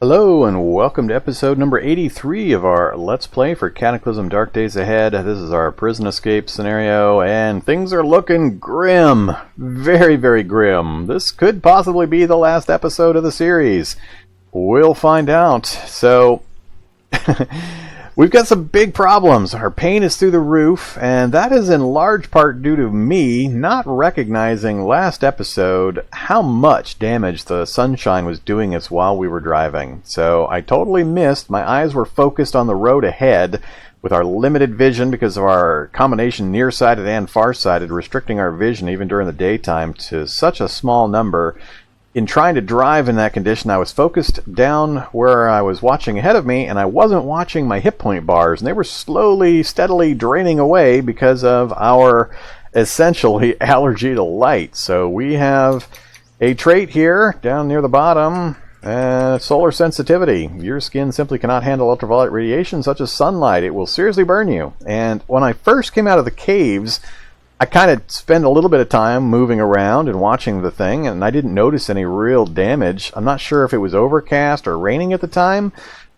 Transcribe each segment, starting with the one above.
Hello and welcome to episode number 83 of our Let's Play for Cataclysm Dark Days Ahead. This is our prison escape scenario and things are looking grim. Very, very grim. This could possibly be the last episode of the series. We'll find out. So, we've got some big problems. Our pain is through the roof, and that is in large part due to me not recognizing last episode how much damage the sunshine was doing us while we were driving. So I totally missed. My eyes were focused on the road ahead with our limited vision because of our combination nearsighted and farsighted, restricting our vision even during the daytime to such a small number. In trying to drive in that condition, I was focused down where I was watching ahead of me, and I wasn't watching my hit point bars, and they were slowly, steadily draining away because of our essentially allergy to light. So we have a trait here down near the bottom, solar sensitivity. Your skin simply cannot handle ultraviolet radiation such as sunlight. It will seriously burn you. And when I first came out of the caves, I kind of spent a little bit of time moving around and watching the thing, and I didn't notice any real damage. I'm not sure if it was overcast or raining at the time,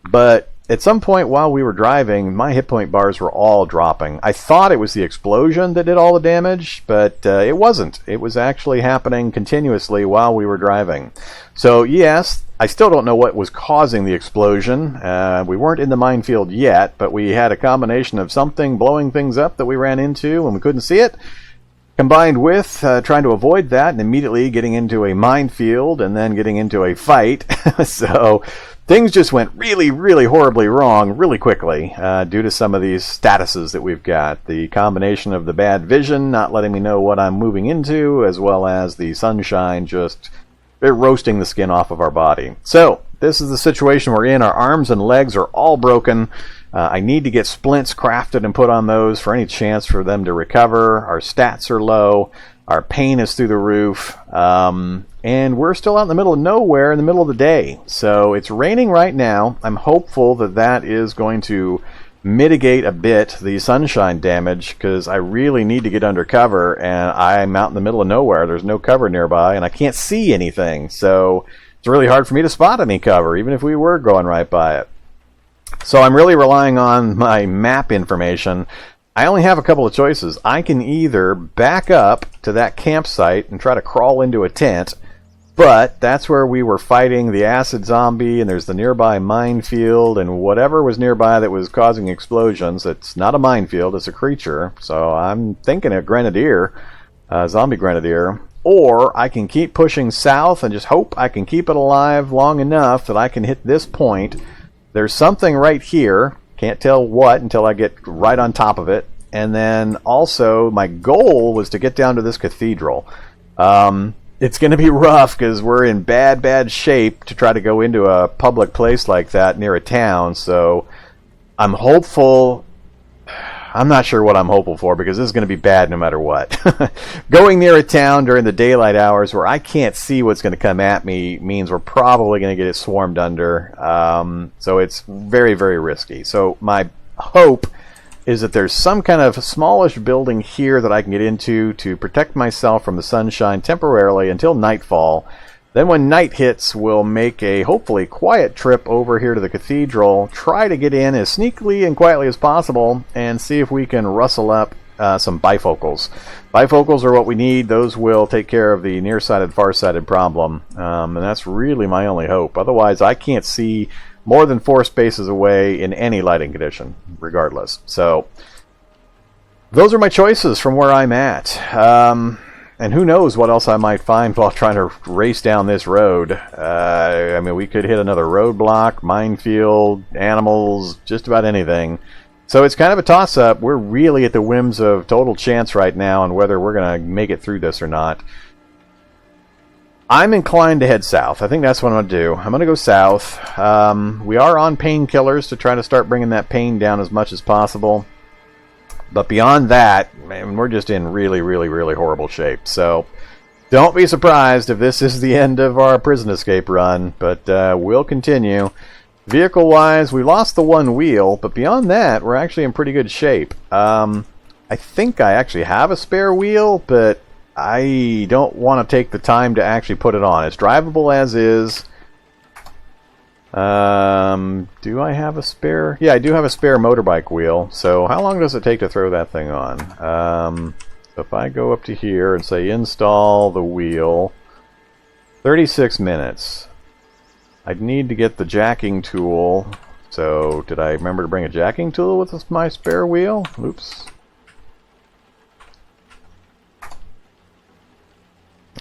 but at some point while we were driving, my hit point bars were all dropping. I thought it was the explosion that did all the damage, but it wasn't. It was actually happening continuously while we were driving. So yes, I still don't know what was causing the explosion. We weren't in the minefield yet, but we had a combination of something blowing things up that we ran into and we couldn't see it, combined with trying to avoid that and immediately getting into a minefield and then getting into a fight. So things just went really, really horribly wrong really quickly due to some of these statuses that we've got. The combination of the bad vision not letting me know what I'm moving into, as well as the sunshine just roasting the skin off of our body. So this is the situation we're in. Our arms and legs are all broken. I need to get splints crafted and put on those for any chance for them to recover. Our stats are low. Our pain is through the roof. And we're still out in the middle of nowhere in the middle of the day. So it's raining right now. I'm hopeful that that is going to mitigate a bit the sunshine damage, because I really need to get under cover, and I'm out in the middle of nowhere. There's no cover nearby, and I can't see anything. So it's really hard for me to spot any cover, even if we were going right by it. So I'm really relying on my map information. I only have a couple of choices. I can either back up to that campsite and try to crawl into a tent, but that's where we were fighting the acid zombie, and there's the nearby minefield, and whatever was nearby that was causing explosions. It's not a minefield, it's a creature. So I'm thinking a grenadier, zombie grenadier. Or I can keep pushing south and just hope I can keep it alive long enough that I can hit this point. There's something right here. Can't tell what until I get right on top of it. And then also my goal was to get down to this cathedral. It's going to be rough because we're in bad shape to try to go into a public place like that near a town. So I'm hopeful. I'm not sure what I'm hopeful for, because this is going to be bad no matter what. Going near a town during the daylight hours where I can't see what's going to come at me means we're probably going to get it swarmed under. So it's very, very risky. So my hope is that there's some kind of smallish building here that I can get into to protect myself from the sunshine temporarily until nightfall. Then when night hits, we'll make a hopefully quiet trip over here to the cathedral, try to get in as sneakily and quietly as possible, and see if we can rustle up some bifocals. Bifocals are what we need. Those will take care of the nearsighted, farsighted problem, and that's really my only hope. Otherwise, I can't see more than 4 spaces away in any lighting condition, regardless. So those are my choices from where I'm at. And who knows what else I might find while trying to race down this road. I mean, we could hit another roadblock, minefield, animals, just about anything. So it's kind of a toss-up. We're really at the whims of total chance right now on whether we're going to make it through this or not. I'm inclined to head south. I think that's what I'm going to do. I'm going to go south. We are on painkillers to try to start bringing that pain down as much as possible. But beyond that, man, we're just in really, really, really horrible shape. So don't be surprised if this is the end of our prison escape run. But we'll continue. Vehicle-wise, we lost the one wheel. But beyond that, we're actually in pretty good shape. I think I actually have a spare wheel, but I don't want to take the time to actually put it on. It's drivable as is. Do I have a spare? Yeah, I do have a spare motorbike wheel. So how long does it take to throw that thing on? If I go up to here and say install the wheel, 36 minutes. I'd need to get the jacking tool. So did I remember to bring a jacking tool with my spare wheel? Oops.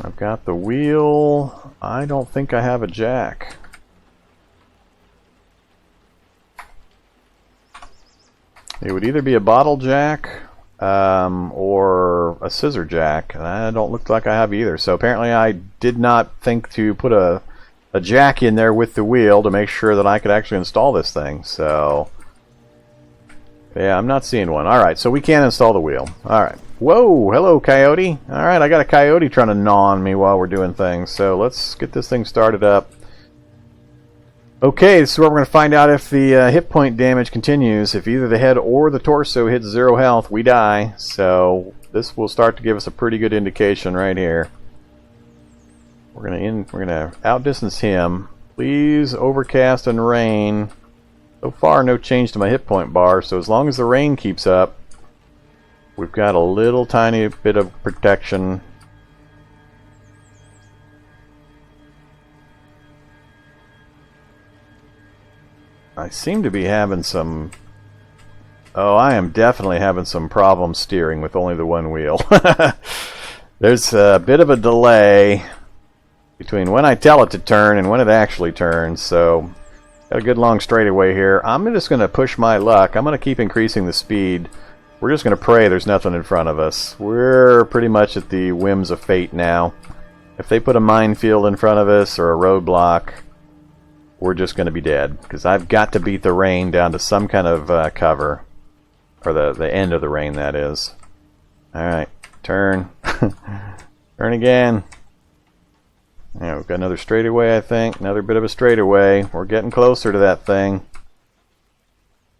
I've got the wheel. I don't think I have a jack. It would either be a bottle jack or a scissor jack. I don't look like I have either. So apparently I did not think to put a jack in there with the wheel to make sure that I could actually install this thing. So yeah, I'm not seeing one. Alright, so we can install the wheel. Alright. Whoa, hello coyote. Alright, I got a coyote trying to gnaw on me while we're doing things. So let's get this thing started up. Okay, this is where we're going to find out if the hit point damage continues. If either the head or the torso hits 0 health, we die. So this will start to give us a pretty good indication right here. We're gonna outdistance him. Please, overcast and rain. So far, no change to my hit point bar. So as long as the rain keeps up, we've got a little tiny bit of protection. I seem to be having some... Oh, I am definitely having some problems steering with only the one wheel. There's a bit of a delay between when I tell it to turn and when it actually turns, so got a good long straightaway here. I'm just going to push my luck. I'm going to keep increasing the speed. We're just going to pray there's nothing in front of us. We're pretty much at the whims of fate now. If they put a minefield in front of us or a roadblock, we're just going to be dead, because I've got to beat the rain down to some kind of cover, or the end of the rain, that is. Alright, turn. Turn again. Yeah, we've got another straightaway, I think. Another bit of a straightaway. We're getting closer to that thing.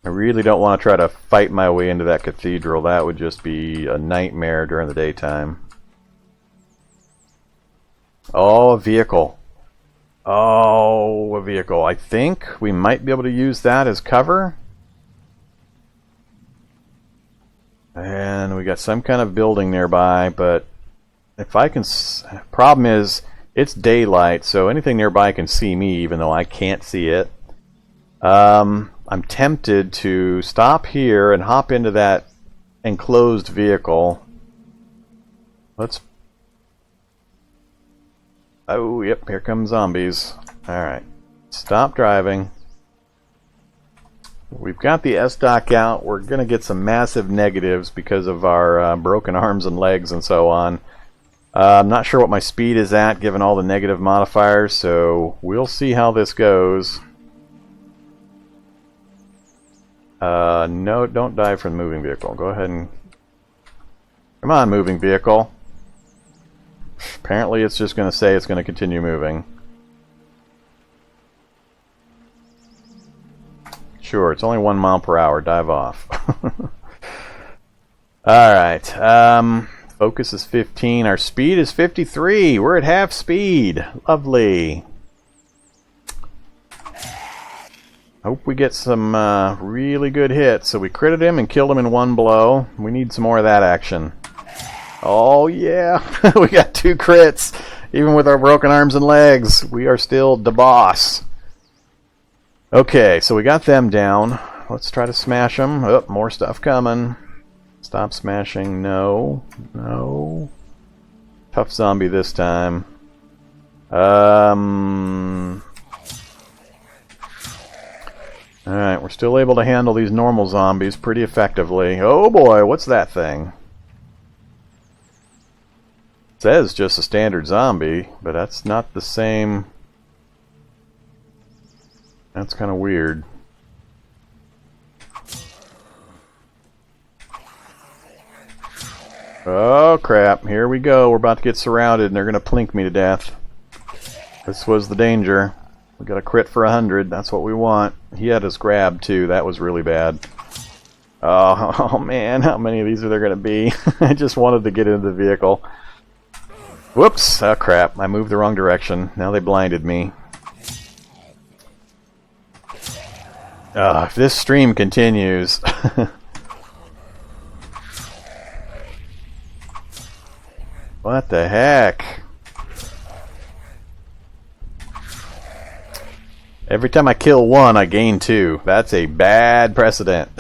I really don't want to try to fight my way into that cathedral. That would just be a nightmare during the daytime. Oh, a vehicle. Oh, a vehicle. I think we might be able to use that as cover. And we got some kind of building nearby, but if I can... Problem is, it's daylight, so anything nearby can see me, even though I can't see it. I'm tempted to stop here and hop into that enclosed vehicle. Let's... Oh, yep, here come zombies. Alright, stop driving. We've got the S-Dock out. We're going to get some massive negatives because of our broken arms and legs and so on. I'm not sure what my speed is at, given all the negative modifiers, so we'll see how this goes. No, don't die from the moving vehicle. Go ahead and... Come on, moving vehicle. Apparently it's just going to say it's going to continue moving. Sure, it's only 1 mile per hour. Dive off. Alright, focus is 15. Our speed is 53. We're at half speed. Lovely. Hope we get some really good hits. So we critted him and killed him in 1 blow. We need some more of that action. Oh yeah, we got 2 crits. Even with our broken arms and legs, we are still the boss. Okay, so we got them down. Let's try to smash them. Oh, more stuff coming. Stop smashing. No. No. Tough zombie this time. Alright, we're still able to handle these normal zombies pretty effectively. Oh boy, what's that thing? It says just a standard zombie, but that's not the same. That's kind of weird. Oh crap, here we go. We're about to get surrounded and they're going to plink me to death. This was the danger. We got a crit for 100. That's what we want. He had us grabbed too. That was really bad. Oh man, how many of these are there going to be? I just wanted to get into the vehicle. Whoops! Oh crap, I moved the wrong direction. Now they blinded me. If this stream continues... What the heck? Every time I kill one, I gain two. That's a bad precedent.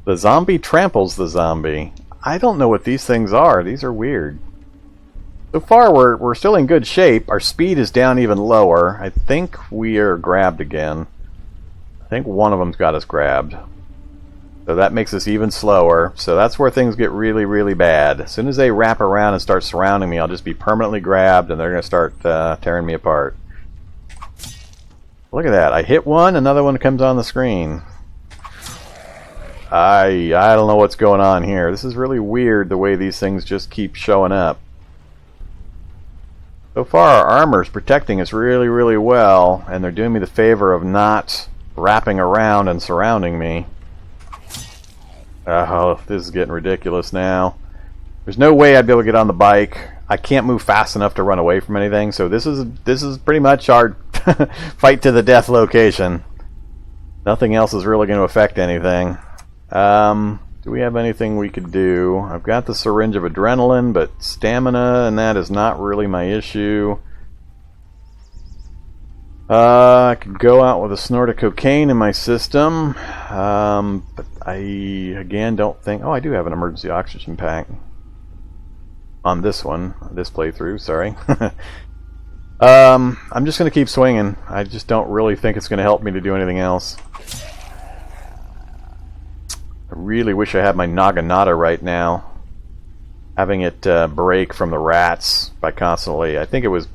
The zombie tramples the zombie. I don't know what these things are. These are weird. So far, we're still in good shape. Our speed is down even lower. I think we are grabbed again. I think one of them's got us grabbed. So that makes us even slower. So that's where things get really, really bad. As soon as they wrap around and start surrounding me, I'll just be permanently grabbed and they're going to start tearing me apart. Look at that. I hit one, another one comes on the screen. I don't know what's going on here. This is really weird the way these things just keep showing up. So far our armor's protecting us really, really well, and they're doing me the favor of not wrapping around and surrounding me. Oh, this is getting ridiculous now. There's no way I'd be able to get on the bike. I can't move fast enough to run away from anything, so this is pretty much our fight to the death location. Nothing else is really going to affect anything. Do we have anything we could do? I've got the syringe of adrenaline, but stamina and that is not really my issue. I could go out with a snort of cocaine in my system, but I, again, don't think... Oh, I do have an emergency oxygen pack. On this one, this playthrough, sorry. I'm just going to keep swinging. I just don't really think it's going to help me to do anything else. I really wish I had my Naginata right now. Having it break from the rats by constantly... I think it was...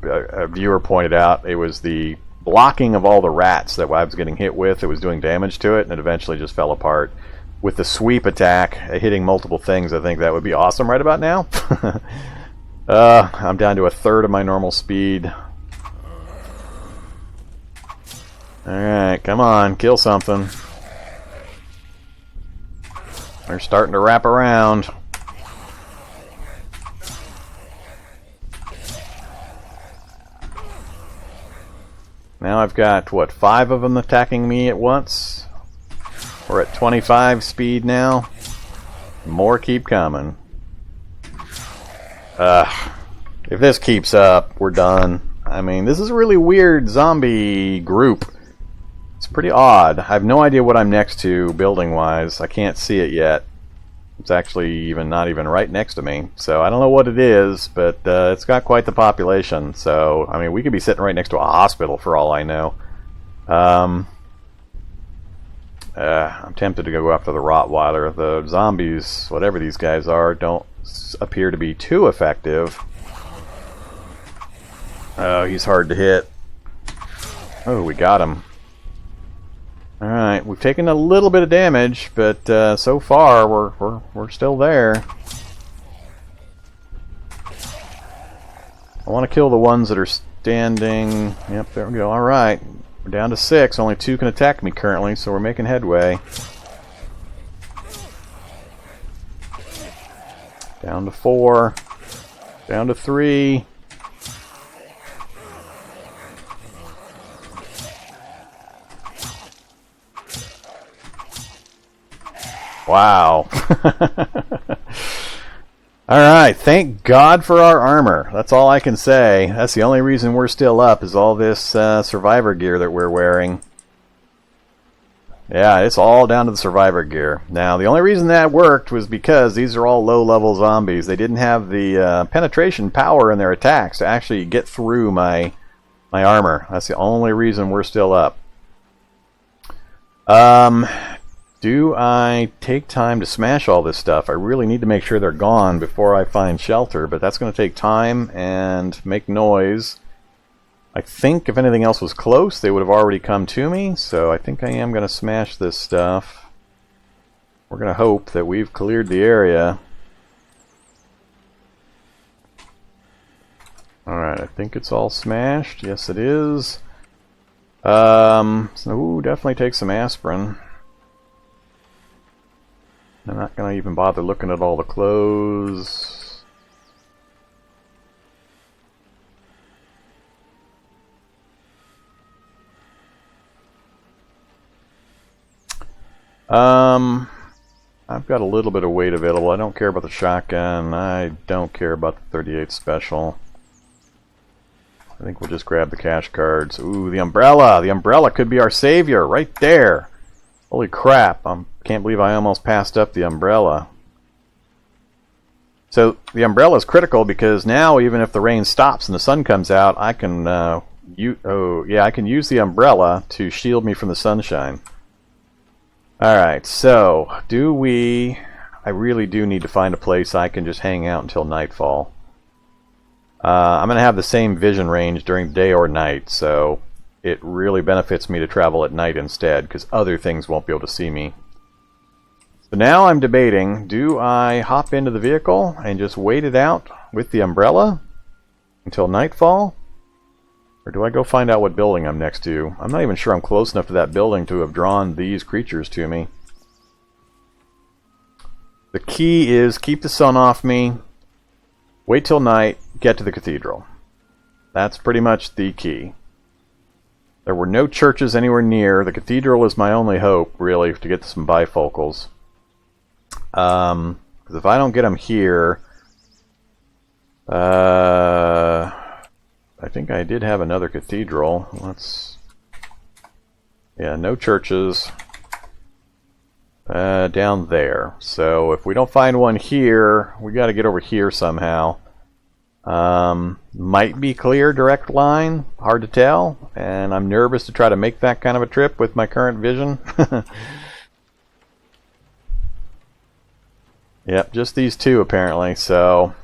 A viewer pointed out it was the blocking of all the rats that I was getting hit with. It was doing damage to it, and it eventually just fell apart. With the sweep attack, hitting multiple things, I think that would be awesome right about now. I'm down to 1/3 of my normal speed. Alright, come on, kill something. They're starting to wrap around. Now I've got, what, 5 of them attacking me at once? We're at 25 speed now. More keep coming. If this keeps up, we're done. I mean, this is a really weird zombie group. It's pretty odd. I have no idea what I'm next to building-wise. I can't see it yet. It's actually not even right next to me. So I don't know what it is, but it's got quite the population. So, I mean, we could be sitting right next to a hospital for all I know. I'm tempted to go after the Rottweiler. The zombies, whatever these guys are, don't appear to be too effective. Oh, he's hard to hit. Oh, we got him. Alright, we've taken a little bit of damage, but so far we're still there. I want to kill the ones that are standing. Yep, there we go. Alright, we're down to 6. Only 2 can attack me currently, so we're making headway. Down to 4. Down to 3. Wow. Alright, thank God for our armor. That's all I can say. That's the only reason we're still up, is all this survivor gear that we're wearing. Yeah, it's all down to the survivor gear. Now, the only reason that worked was because these are all low-level zombies. They didn't have the penetration power in their attacks to actually get through my armor. That's the only reason we're still up. Do I take time to smash all this stuff? I really need to make sure they're gone before I find shelter, but that's going to take time and make noise. I think if anything else was close, they would have already come to me, so I think I am going to smash this stuff. We're going to hope that we've cleared the area. Alright, I think it's all smashed. Yes, it is. Ooh, definitely take some aspirin. I'm not going to even bother looking at all the clothes. I've got a little bit of weight available. I don't care about the shotgun. I don't care about the 38 special. I think we'll just grab the cash cards. Ooh, the umbrella! The umbrella could be our savior right there! Holy crap, I can't believe I almost passed up the umbrella. So the umbrella is critical because now even if the rain stops and the sun comes out, I can I can use the umbrella to shield me from the sunshine. Alright, so I really do need to find a place I can just hang out until nightfall. I'm going to have the same vision range during day or night, so it really benefits me to travel at night instead, because other things won't be able to see me. So now I'm debating, do I hop into the vehicle and just wait it out with the umbrella until nightfall? Or do I go find out what building I'm next to? I'm not even sure I'm close enough to that building to have drawn these creatures to me. The key is keep the sun off me, wait till night, get to the cathedral. That's pretty much the key. There were no churches anywhere near. The cathedral is my only hope, really, to get some bifocals. Because if I don't get them here... I think I did have another cathedral. Yeah, no churches. Down there. So if we don't find one here, we got to get over here somehow. Might be clear direct line, hard to tell, and I'm nervous to try to make that kind of a trip with my current vision. Yep, just these two apparently. So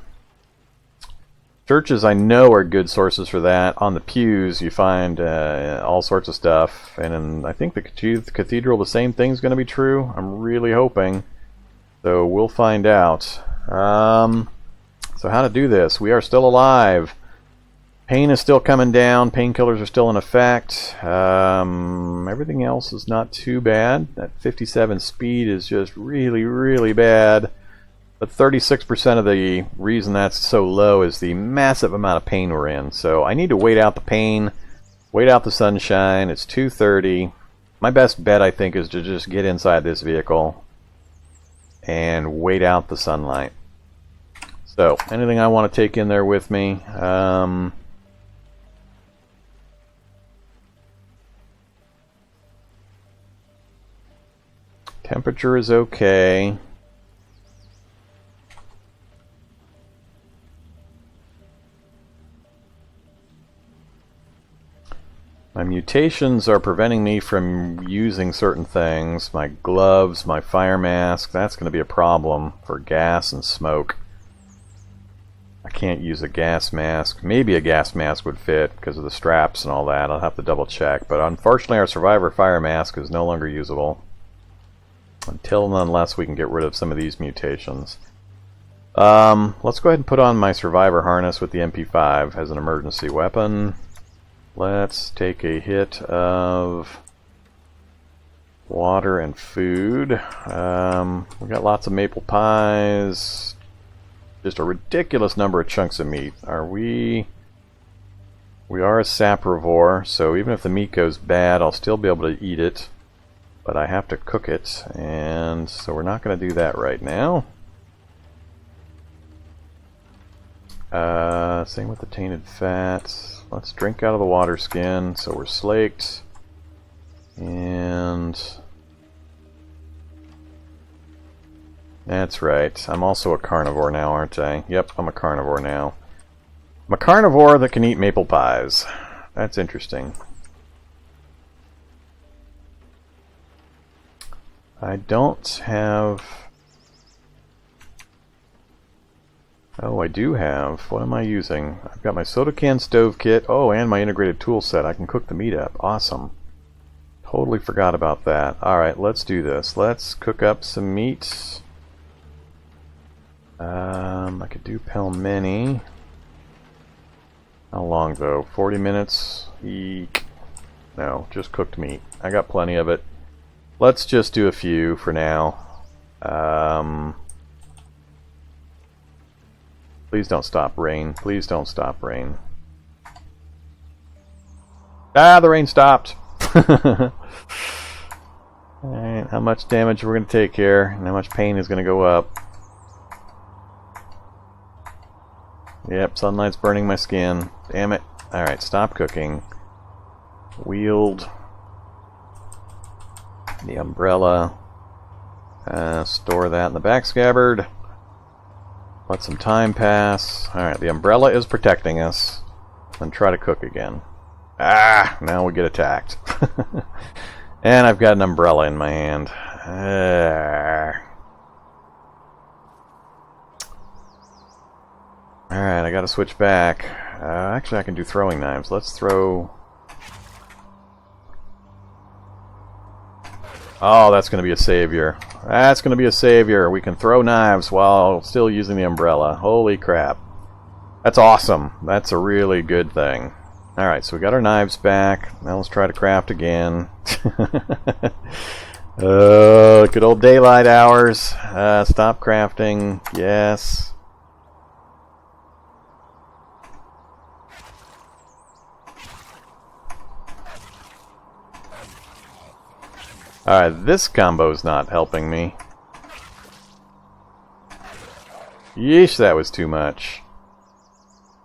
churches I know are good sources for that. On the pews you find all sorts of stuff, and I think the cathedral, the same thing's going to be true. I'm really hoping. So we'll find out. So how to do this? We are still alive. Pain is still coming down. Painkillers are still in effect. Everything else is not too bad. That 57 speed is just really, really bad. But 36% of the reason that's so low is the massive amount of pain we're in. So I need to wait out the pain, wait out the sunshine. It's 2:30. My best bet, I think, is to just get inside this vehicle and wait out the sunlight. So, anything I want to take in there with me? Temperature is okay. My mutations are preventing me from using certain things. My gloves, my fire mask, that's going to be a problem for gas and smoke. I can't use a gas mask. Maybe a gas mask would fit because of the straps and all that. I'll have to double check. But unfortunately our survivor fire mask is no longer usable. Until and unless we can get rid of some of these mutations. Let's go ahead and put on my survivor harness with the MP5 as an emergency weapon. Let's take a hit of water and food. We got lots of maple pies. Just a ridiculous number of chunks of meat. We are a saprivore, so even if the meat goes bad, I'll still be able to eat it. But I have to cook it, and so we're not going to do that right now. Same with the tainted fats. Let's drink out of the water skin, so we're slaked. And that's right. I'm also a carnivore now, aren't I? Yep, I'm a carnivore now. I'm a carnivore that can eat maple pies. That's interesting. I don't have... Oh, I do have. What am I using? I've got my soda can stove kit. Oh, and my integrated tool set. I can cook the meat up. Awesome. Totally forgot about that. Alright, let's do this. Let's cook up some meat. I could do pelmeni. How long, though? 40 minutes? Eek. No, just cooked meat. I got plenty of it. Let's just do a few for now. Please don't stop rain. Please don't stop rain. Ah, the rain stopped. Alright, how much damage we're going to take here, and how much pain is going to go up. Yep, sunlight's burning my skin. Damn it. Alright, stop cooking. Wield the umbrella. Store that in the back scabbard. Let some time pass. Alright, the umbrella is protecting us. Then try to cook again. Ah! Now we get attacked. And I've got an umbrella in my hand. Alright, I gotta switch back. Actually, I can do throwing knives. Let's throw... Oh, that's going to be a savior. That's going to be a savior. We can throw knives while still using the umbrella. Holy crap. That's awesome. That's a really good thing. Alright, so we got our knives back. Now let's try to craft again. Good old daylight hours. Stop crafting. Yes. Alright, this combo's not helping me. Yeesh, that was too much.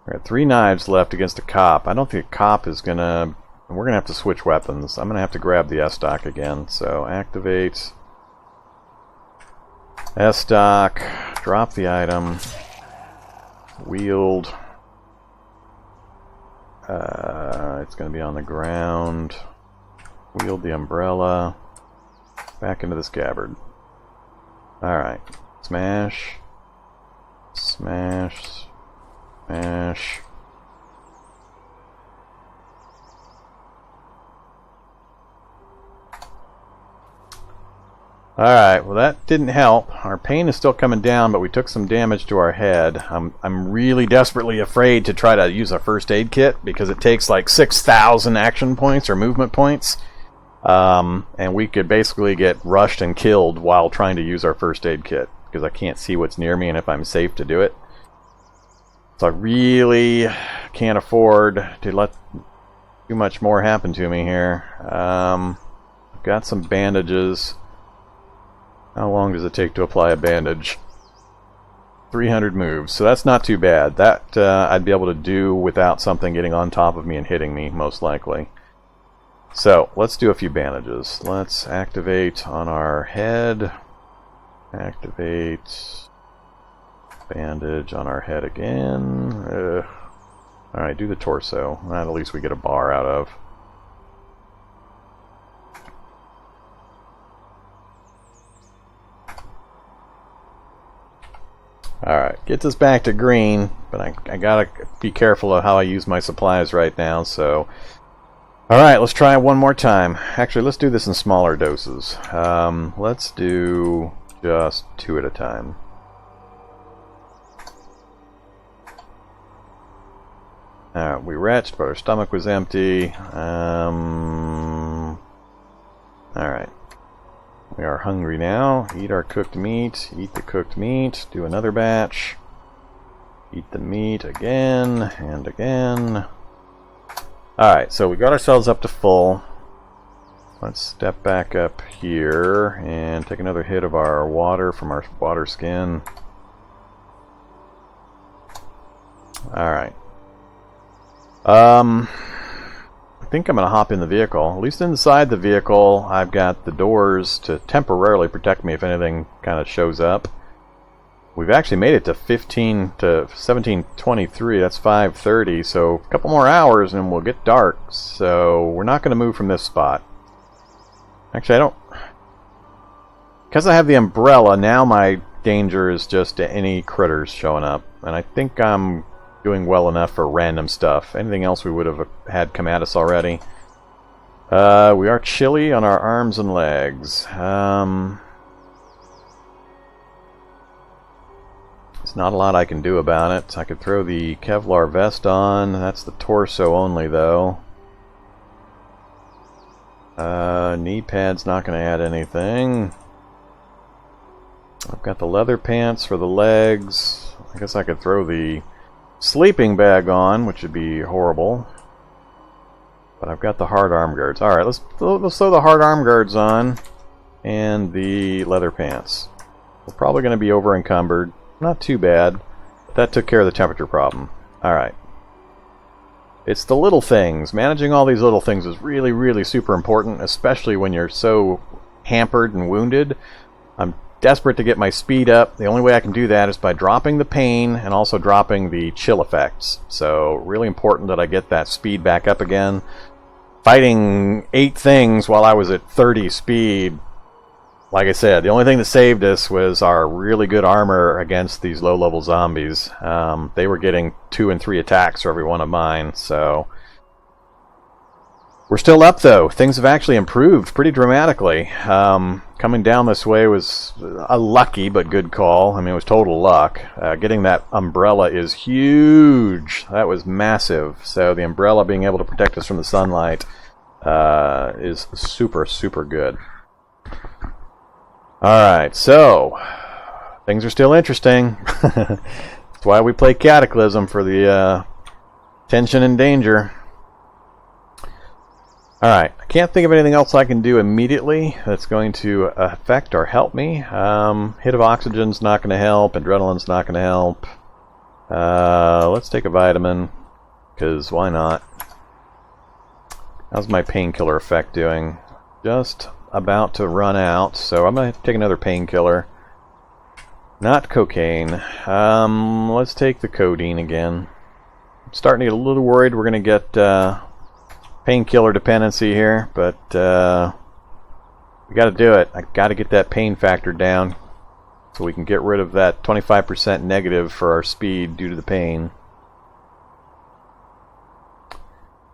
We got 3 knives left against a cop. I don't think a cop is gonna... We're gonna have to switch weapons. I'm gonna have to grab the S-Stock again. So, activate... S-Stock. Drop the item. Wield. It's gonna be on the ground. Wield the umbrella. Back into the scabbard. Alright. Smash. Smash. Smash. Alright, well that didn't help. Our pain is still coming down, but we took some damage to our head. I'm really desperately afraid to try to use a first aid kit because it takes like 6,000 action points or movement points. And we could basically get rushed and killed while trying to use our first aid kit because I can't see what's near me and if I'm safe to do it. So I really can't afford to let too much more happen to me here. Got some bandages. How long does it take to apply a bandage? 300 moves, so that's not too bad. That I'd be able to do without something getting on top of me and hitting me, most likely. So, let's do a few bandages. Let's activate on our head. Activate. Bandage on our head again. Alright, do the torso. That at least we get a bar out of. Alright, gets us back to green, but I gotta be careful of how I use my supplies right now, so... Alright, let's try it one more time. Actually, let's do this in smaller doses. Let's do just 2 at a time. Alright, we retched, but our stomach was empty. Alright. We are hungry now. Eat our cooked meat. Eat the cooked meat. Do another batch. Eat the meat again and again. Alright, so we got ourselves up to full. Let's step back up here and take another hit of our water from our water skin. Alright. I think I'm going to hop in the vehicle. At least inside the vehicle, I've got the doors to temporarily protect me if anything kind of shows up. We've actually made it to 17:23. That's 5:30. So a couple more hours and we'll get dark. So we're not going to move from this spot. Actually, I don't... Because I have the umbrella, now my danger is just any critters showing up. And I think I'm doing well enough for random stuff. Anything else we would have had come at us already. We are chilly on our arms and legs. There's not a lot I can do about it. I could throw the Kevlar vest on. That's the torso only, though. Knee pad's not going to add anything. I've got the leather pants for the legs. I guess I could throw the sleeping bag on, which would be horrible. But I've got the hard arm guards. Alright, let's throw the hard arm guards on. and the leather pants. We're probably going to be over encumbered. Not too bad. That took care of the temperature problem. Alright. It's the little things. Managing all these little things is really, really super important, especially when you're so hampered and wounded. I'm desperate to get my speed up. The only way I can do that is by dropping the pain and also dropping the chill effects. So really important that I get that speed back up again. Fighting 8 things while I was at 30 speed, like I said, the only thing that saved us was our really good armor against these low-level zombies. They were getting 2 and 3 attacks for every one of mine, so... We're still up, though. Things have actually improved pretty dramatically. Coming down this way was a lucky but good call. I mean, it was total luck. Getting that umbrella is huge. That was massive. So the umbrella being able to protect us from the sunlight is super, super good. Alright, so things are still interesting. That's why we play Cataclysm, for the tension and danger. Alright, I can't think of anything else I can do immediately that's going to affect or help me. Hit of oxygen's not going to help, adrenaline's not going to help. Let's take a vitamin, because why not? How's my painkiller effect doing? Just about to run out, so I'm going to take another painkiller. Not cocaine. Let's take the codeine again. I'm starting to get a little worried we're going to get painkiller dependency here, but we got to do it. I got to get that pain factor down so we can get rid of that 25% negative for our speed due to the pain.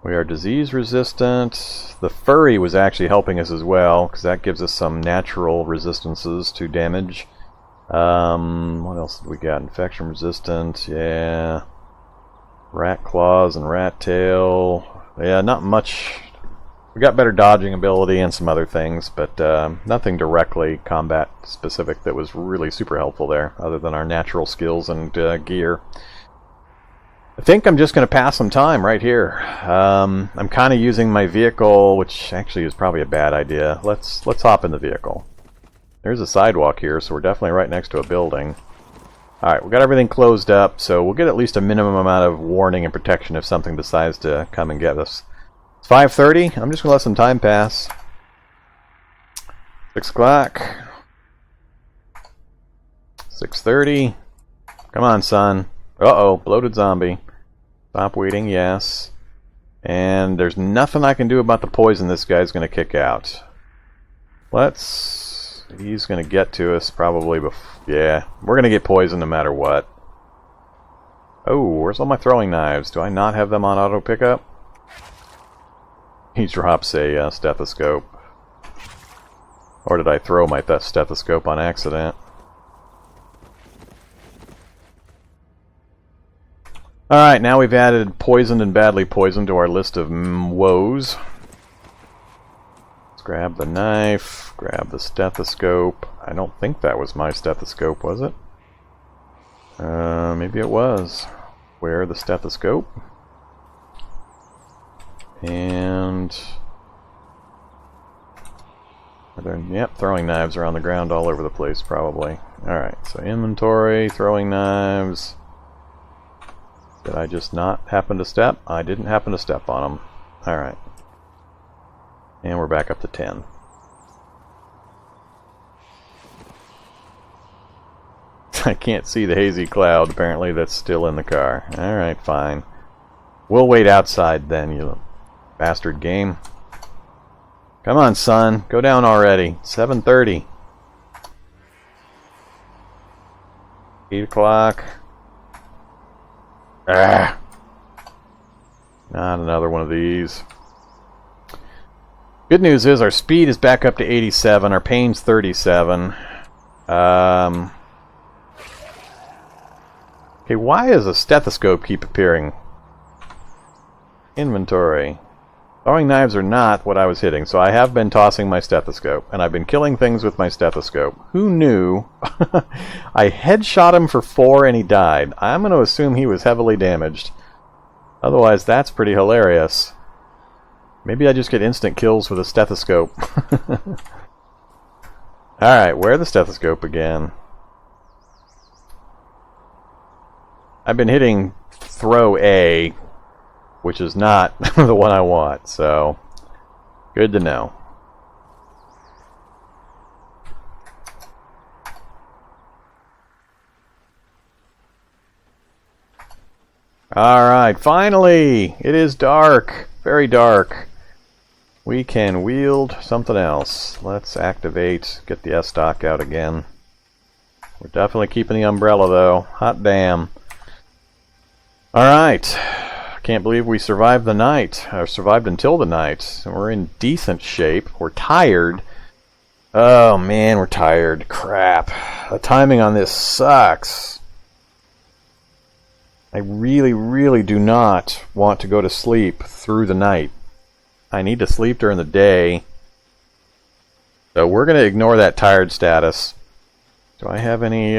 We are disease resistant. The furry was actually helping us as well, because that gives us some natural resistances to damage. What else did we got? Infection resistant, yeah. Rat claws and rat tail. Yeah, not much. We got better dodging ability and some other things, but nothing directly combat specific that was really super helpful there, other than our natural skills and gear. I think I'm just going to pass some time right here. I'm kind of using my vehicle, which actually is probably a bad idea. Let's hop in the vehicle. There's a sidewalk here, so we're definitely right next to a building. Alright, we got everything closed up, so we'll get at least a minimum amount of warning and protection if something decides to come and get us. It's 5:30. I'm just going to let some time pass. 6 o'clock. 6:30. Come on, son. Uh-oh, bloated zombie. Stop waiting, yes. And there's nothing I can do about the poison this guy's going to kick out. He's going to get to us probably before... Yeah, we're going to get poisoned no matter what. Oh, where's all my throwing knives? Do I not have them on auto pickup? He drops a stethoscope. Or did I throw my stethoscope on accident? Alright, now we've added poisoned and badly poisoned to our list of woes. Let's grab the knife, grab the stethoscope. I don't think that was my stethoscope, was it? Maybe it was. Wear the stethoscope. And... Yep, throwing knives are on the ground all over the place, probably. Alright, so inventory, throwing knives... Did I just not happen to step? I didn't happen to step on them. Alright. And we're back up to 10. I can't see the hazy cloud, apparently, that's still in the car. Alright, fine. We'll wait outside then, you bastard game. Come on, son. Go down already. 7:30. 8 o'clock. Ah! Not another one of these. Good news is our speed is back up to 87. Our pain's 37. Okay, why does a stethoscope keep appearing? Inventory. Throwing knives are not what I was hitting, so I have been tossing my stethoscope, and I've been killing things with my stethoscope. Who knew? I headshot him for 4 and he died. I'm going to assume he was heavily damaged. Otherwise, that's pretty hilarious. Maybe I just get instant kills with a stethoscope. Alright, wear the stethoscope again. I've been hitting throw A, which is not the one I want, so good to know. Alright, finally! It is dark. Very dark. We can wield something else. Let's activate, get the S-Stock out again. We're definitely keeping the umbrella though. Hot damn. Alright. Can't believe we survived the night. Or survived until the night. We're in decent shape. We're tired. Oh man, we're tired. Crap. The timing on this sucks. I really, really do not want to go to sleep through the night. I need to sleep during the day. So we're going to ignore that tired status. Do I have any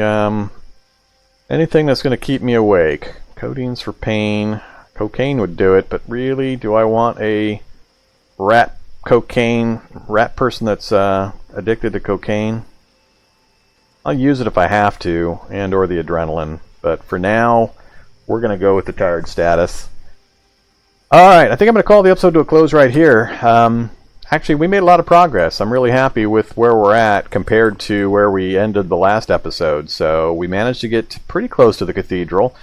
anything that's going to keep me awake? Codeine's for pain. Cocaine would do it, but really, do I want a rat person that's addicted to cocaine? I'll use it if I have to, and or the adrenaline. But for now, we're going to go with the tired status. Alright, I think I'm going to call the episode to a close right here. Actually, we made a lot of progress. I'm really happy with where we're at compared to where we ended the last episode. So we managed to get pretty close to the cathedral.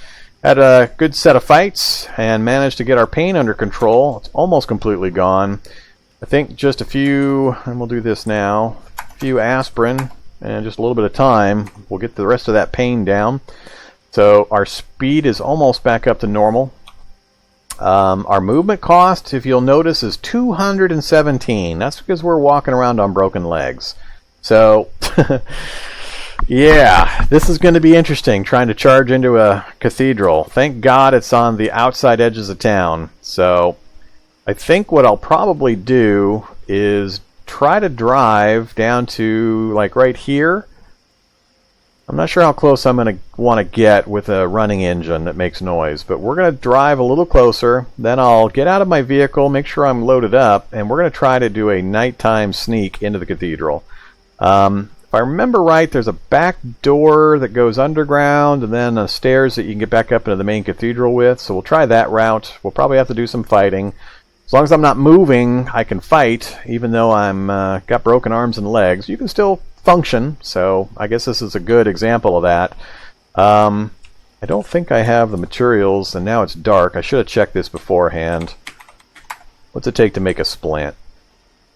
Had a good set of fights and managed to get our pain under control. It's almost completely gone. I think just a few, and we'll do this now, a few aspirin and just a little bit of time. We'll get the rest of that pain down. So our speed is almost back up to normal. Our movement cost, if you'll notice, is 217. That's because we're walking around on broken legs. So, yeah, this is going to be interesting, trying to charge into a cathedral. Thank God it's on the outside edges of town. So, I think what I'll probably do is try to drive down to, like, right here. I'm not sure how close I'm going to want to get with a running engine that makes noise, but we're going to drive a little closer, then I'll get out of my vehicle, make sure I'm loaded up, and we're going to try to do a nighttime sneak into the cathedral. If I remember right, there's a back door that goes underground, and then stairs that you can get back up into the main cathedral with, so we'll try that route. We'll probably have to do some fighting. As long as I'm not moving, I can fight, even though I'm got broken arms and legs. You can still function, so I guess this is a good example of that. I don't think I have the materials, and now it's dark. I should have checked this beforehand. What's it take to make a splint?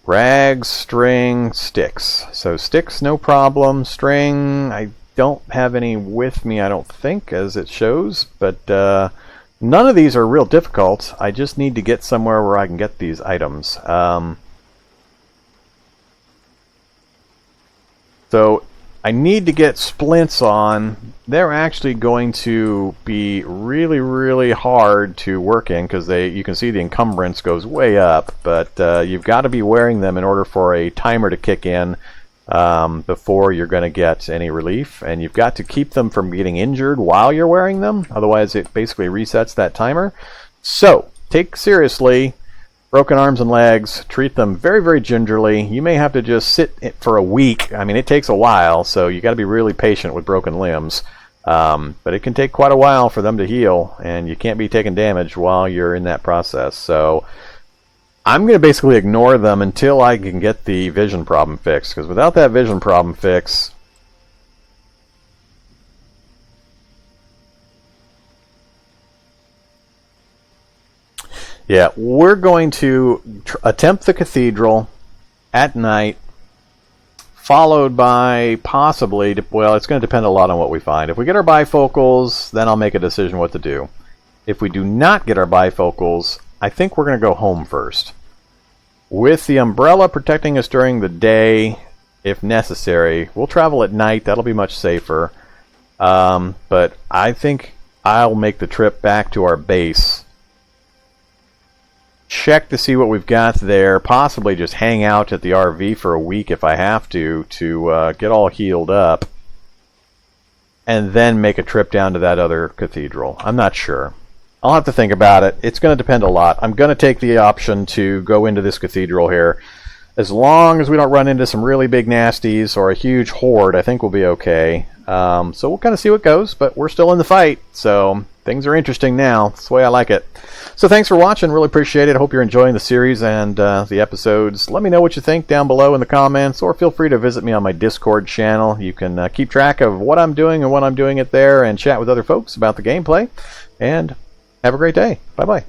Rags, string, sticks. So sticks, no problem. String, I don't have any with me, I don't think, as it shows, but none of these are real difficult. I just need to get somewhere where I can get these items. So I need to get splints on. They're actually going to be really, really hard to work in because you can see the encumbrance goes way up, but you've got to be wearing them in order for a timer to kick in before you're going to get any relief, and you've got to keep them from getting injured while you're wearing them, otherwise it basically resets that timer. So take seriously broken arms and legs, treat them very, very gingerly. You may have to just sit for a week. I mean, it takes a while, so you got to be really patient with broken limbs. But it can take quite a while for them to heal, and you can't be taking damage while you're in that process. So I'm going to basically ignore them until I can get the vision problem fixed, because without that vision problem fix, yeah, we're going to attempt the cathedral at night, followed by possibly, well, it's going to depend a lot on what we find. If we get our bifocals, then I'll make a decision what to do. If we do not get our bifocals, I think we're going to go home first. With the umbrella protecting us during the day, if necessary, we'll travel at night. That'll be much safer. But I think I'll make the trip back to our base, check to see what we've got there, possibly just hang out at the RV for a week if I have to get all healed up, and then make a trip down to that other cathedral. I'm not sure. I'll have to think about it. It's going to depend a lot. I'm going to take the option to go into this cathedral here. as long as we don't run into some really big nasties or a huge horde, I think we'll be okay. So we'll kind of see what goes, but we're still in the fight, so things are interesting now. That's the way I like it. So thanks for watching. Really appreciate it. I hope you're enjoying the series and the episodes. Let me know what you think down below in the comments, or feel free to visit me on my Discord channel. You can keep track of what I'm doing and when I'm doing it there, and chat with other folks about the gameplay. And have a great day. Bye-bye.